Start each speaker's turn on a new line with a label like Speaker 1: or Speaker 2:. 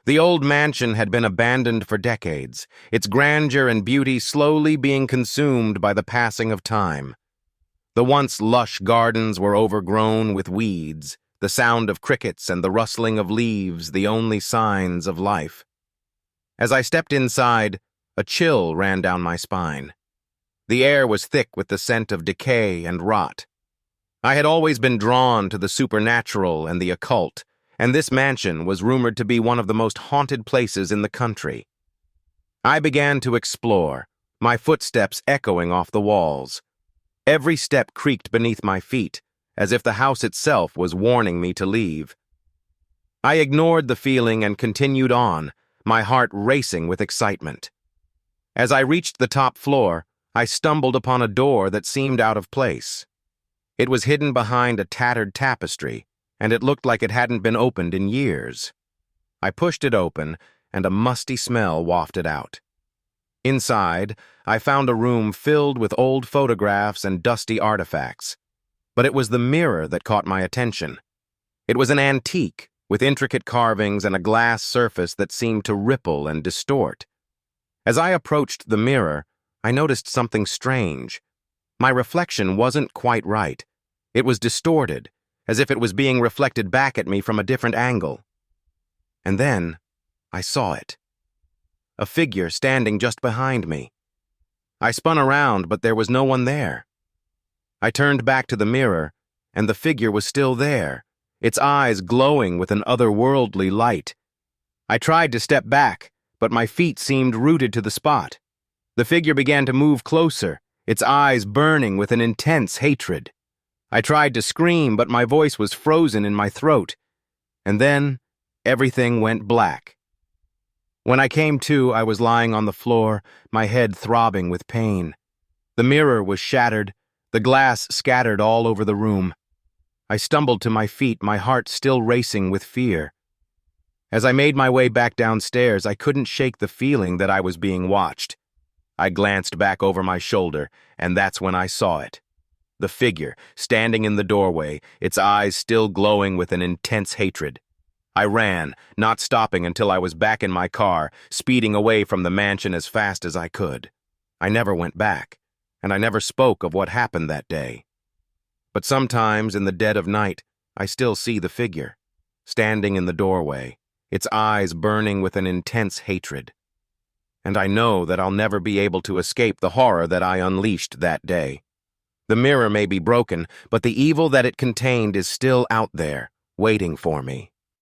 Speaker 1: The old mansion had been abandoned for decades, its grandeur and beauty slowly being consumed by the passing of time. The once lush gardens were overgrown with weeds, the sound of crickets and the rustling of leaves the only signs of life. As I stepped inside, a chill ran down my spine. The air was thick with the scent of decay and rot. I had always been drawn to the supernatural and the occult, and this mansion was rumored to be one of the most haunted places in the country. I began to explore, my footsteps echoing off the walls. Every step creaked beneath my feet, as if the house itself was warning me to leave. I ignored the feeling and continued on, my heart racing with excitement. As I reached the top floor, I stumbled upon a door that seemed out of place. It was hidden behind a tattered tapestry, and it looked like it hadn't been opened in years. I pushed it open, and a musty smell wafted out. Inside, I found a room filled with old photographs and dusty artifacts. But it was the mirror that caught my attention. It was an antique, with intricate carvings and a glass surface that seemed to ripple and distort. As I approached the mirror, I noticed something strange. My reflection wasn't quite right. It was distorted, as if it was being reflected back at me from a different angle. And then, I saw it. A figure standing just behind me. I spun around, but there was no one there. I turned back to the mirror, and the figure was still there, its eyes glowing with an otherworldly light. I tried to step back, but my feet seemed rooted to the spot. The figure began to move closer, its eyes burning with an intense hatred. I tried to scream, but my voice was frozen in my throat. And then, everything went black. When I came to, I was lying on the floor, my head throbbing with pain. The mirror was shattered, the glass scattered all over the room. I stumbled to my feet, my heart still racing with fear. As I made my way back downstairs, I couldn't shake the feeling that I was being watched. I glanced back over my shoulder, and that's when I saw it. The figure, standing in the doorway, its eyes still glowing with an intense hatred. I ran, not stopping until I was back in my car, speeding away from the mansion as fast as I could. I never went back, and I never spoke of what happened that day. But sometimes, in the dead of night, I still see the figure, standing in the doorway, its eyes burning with an intense hatred. And I know that I'll never be able to escape the horror that I unleashed that day. The mirror may be broken, but the evil that it contained is still out there, waiting for me.